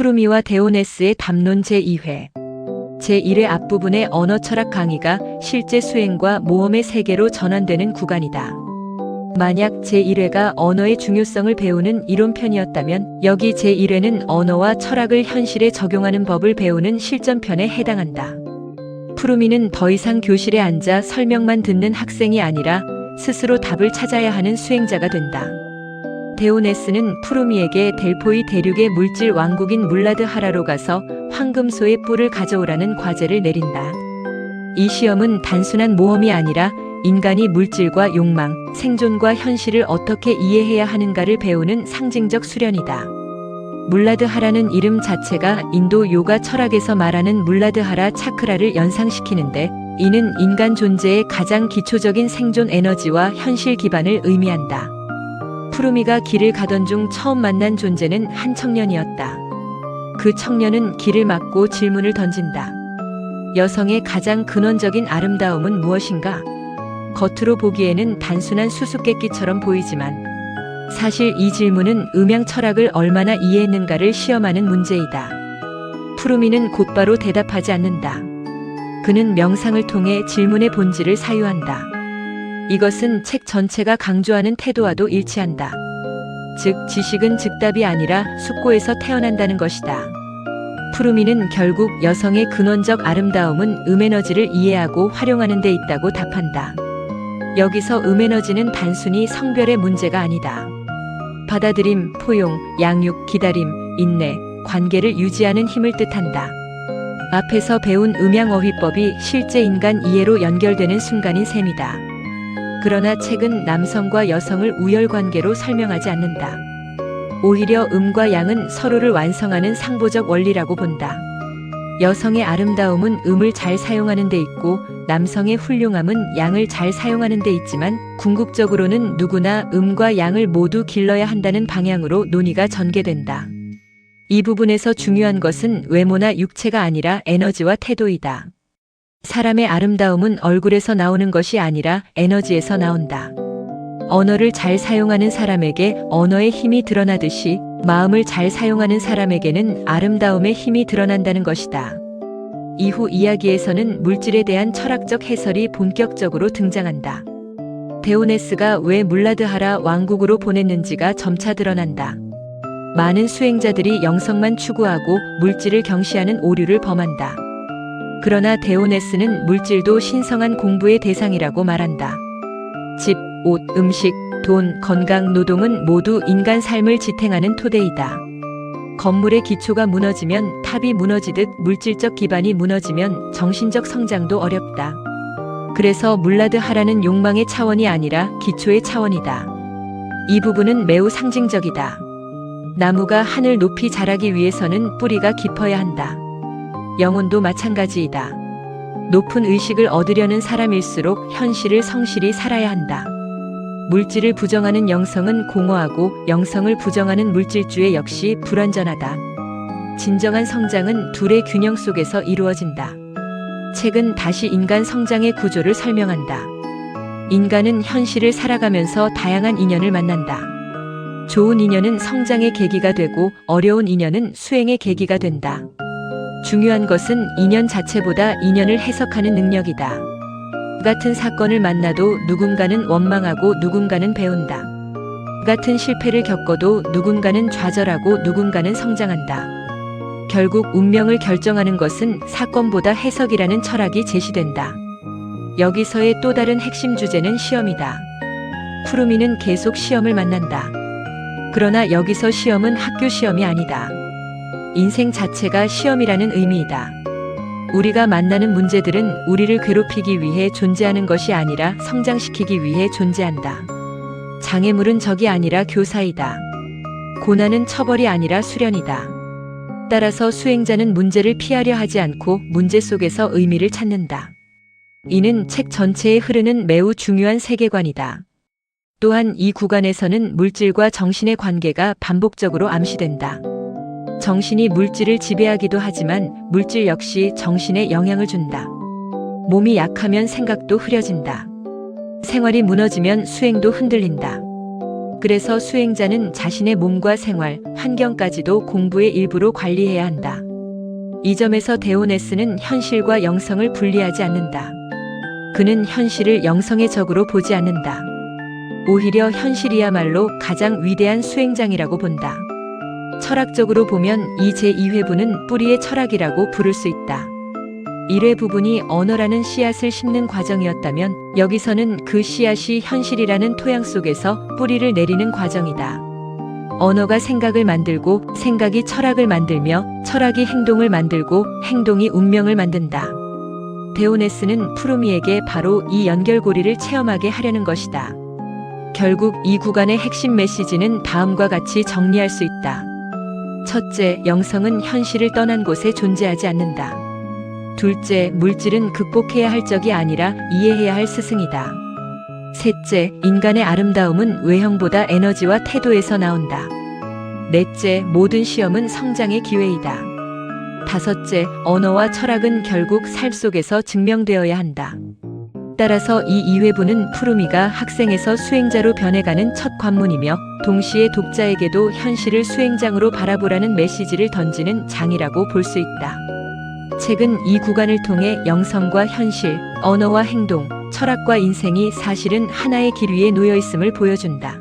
푸르미와 데오네스의 담론 제2회. 제1회 앞부분의 언어 철학 강의가 실제 수행과 모험의 세계로 전환되는 구간이다. 만약 제1회가 언어의 중요성을 배우는 이론편이었다면 여기 제1회는 언어와 철학을 현실에 적용하는 법을 배우는 실전편에 해당한다. 푸르미는 더 이상 교실에 앉아 설명만 듣는 학생이 아니라 스스로 답을 찾아야 하는 수행자가 된다. 데오네스는 푸르미에게 델포이 대륙의 물질 왕국인 물라드하라로 가서 황금소의 뿔을 가져오라는 과제를 내린다. 이 시험은 단순한 모험이 아니라 인간이 물질과 욕망, 생존과 현실을 어떻게 이해해야 하는가를 배우는 상징적 수련이다. 물라드하라는 이름 자체가 인도 요가 철학에서 말하는 물라드하라 차크라를 연상시키는데, 이는 인간 존재의 가장 기초적인 생존 에너지와 현실 기반을 의미한다. 푸르미가 길을 가던 중 처음 만난 존재는 한 청년이었다. 그 청년은 길을 막고 질문을 던진다. 여성의 가장 근원적인 아름다움은 무엇인가? 겉으로 보기에는 단순한 수수께끼처럼 보이지만 사실 이 질문은 음양 철학을 얼마나 이해했는가를 시험하는 문제이다. 푸르미는 곧바로 대답하지 않는다. 그는 명상을 통해 질문의 본질을 사유한다. 이것은 책 전체가 강조하는 태도와도 일치한다. 즉, 지식은 즉답이 아니라 숙고에서 태어난다는 것이다. 푸르미는 결국 여성의 근원적 아름다움은 음에너지를 이해하고 활용하는 데 있다고 답한다. 여기서 음에너지는 단순히 성별의 문제가 아니다. 받아들임, 포용, 양육, 기다림, 인내, 관계를 유지하는 힘을 뜻한다. 앞에서 배운 음양어휘법이 실제 인간 이해로 연결되는 순간인 셈이다. 그러나 책은 남성과 여성을 우열관계로 설명하지 않는다. 오히려 음과 양은 서로를 완성하는 상보적 원리라고 본다. 여성의 아름다움은 음을 잘 사용하는 데 있고 남성의 훌륭함은 양을 잘 사용하는 데 있지만 궁극적으로는 누구나 음과 양을 모두 길러야 한다는 방향으로 논의가 전개된다. 이 부분에서 중요한 것은 외모나 육체가 아니라 에너지와 태도이다. 사람의 아름다움은 얼굴에서 나오는 것이 아니라 에너지에서 나온다. 언어를 잘 사용하는 사람에게 언어의 힘이 드러나듯이 마음을 잘 사용하는 사람에게는 아름다움의 힘이 드러난다는 것이다. 이후 이야기에서는 물질에 대한 철학적 해설이 본격적으로 등장한다. 데오네스가 왜 물라드하라 왕국으로 보냈는지가 점차 드러난다. 많은 수행자들이 영성만 추구하고 물질을 경시하는 오류를 범한다. 그러나 데오네스는 물질도 신성한 공부의 대상이라고 말한다. 집, 옷, 음식, 돈, 건강, 노동은 모두 인간 삶을 지탱하는 토대이다. 건물의 기초가 무너지면 탑이 무너지듯 물질적 기반이 무너지면 정신적 성장도 어렵다. 그래서 물라드하라는 욕망의 차원이 아니라 기초의 차원이다. 이 부분은 매우 상징적이다. 나무가 하늘 높이 자라기 위해서는 뿌리가 깊어야 한다. 영혼도 마찬가지이다. 높은 의식을 얻으려는 사람일수록 현실을 성실히 살아야 한다. 물질을 부정하는 영성은 공허하고 영성을 부정하는 물질주의 역시 불완전하다. 진정한 성장은 둘의 균형 속에서 이루어진다. 책은 다시 인간 성장의 구조를 설명한다. 인간은 현실을 살아가면서 다양한 인연을 만난다. 좋은 인연은 성장의 계기가 되고 어려운 인연은 수행의 계기가 된다. 중요한 것은 인연 자체보다 인연을 해석하는 능력이다. 같은 사건을 만나도 누군가는 원망하고 누군가는 배운다. 같은 실패를 겪어도 누군가는 좌절하고 누군가는 성장한다. 결국 운명을 결정하는 것은 사건보다 해석이라는 철학이 제시된다. 여기서의 또 다른 핵심 주제는 시험이다. 푸르미는 계속 시험을 만난다. 그러나 여기서 시험은 학교 시험이 아니다. 인생 자체가 시험이라는 의미이다. 우리가 만나는 문제들은 우리를 괴롭히기 위해 존재하는 것이 아니라 성장시키기 위해 존재한다. 장애물은 적이 아니라 교사이다. 고난은 처벌이 아니라 수련이다. 따라서 수행자는 문제를 피하려 하지 않고 문제 속에서 의미를 찾는다. 이는 책 전체에 흐르는 매우 중요한 세계관이다. 또한 이 구간에서는 물질과 정신의 관계가 반복적으로 암시된다. 정신이 물질을 지배하기도 하지만 물질 역시 정신에 영향을 준다. 몸이 약하면 생각도 흐려진다. 생활이 무너지면 수행도 흔들린다. 그래서 수행자는 자신의 몸과 생활, 환경까지도 공부의 일부로 관리해야 한다. 이 점에서 데오네스는 현실과 영성을 분리하지 않는다. 그는 현실을 영성의 적으로 보지 않는다. 오히려 현실이야말로 가장 위대한 수행장이라고 본다. 철학적으로 보면 이 제2회부는 뿌리의 철학이라고 부를 수 있다. 1회 부분이 언어라는 씨앗을 심는 과정이었다면 여기서는 그 씨앗이 현실이라는 토양 속에서 뿌리를 내리는 과정이다. 언어가 생각을 만들고 생각이 철학을 만들며 철학이 행동을 만들고 행동이 운명을 만든다. 데오네스는 푸르미에게 바로 이 연결고리를 체험하게 하려는 것이다. 결국 이 구간의 핵심 메시지는 다음과 같이 정리할 수 있다. 첫째, 영성은 현실을 떠난 곳에 존재하지 않는다. 둘째, 물질은 극복해야 할 적이 아니라 이해해야 할 스승이다. 셋째, 인간의 아름다움은 외형보다 에너지와 태도에서 나온다. 넷째, 모든 시험은 성장의 기회이다. 다섯째, 언어와 철학은 결국 삶 속에서 증명되어야 한다. 따라서 이 2회부는 푸르미가 학생에서 수행자로 변해가는 첫 관문이며 동시에 독자에게도 현실을 수행장으로 바라보라는 메시지를 던지는 장이라고 볼 수 있다. 책은 이 구간을 통해 영성과 현실, 언어와 행동, 철학과 인생이 사실은 하나의 길 위에 놓여 있음을 보여준다.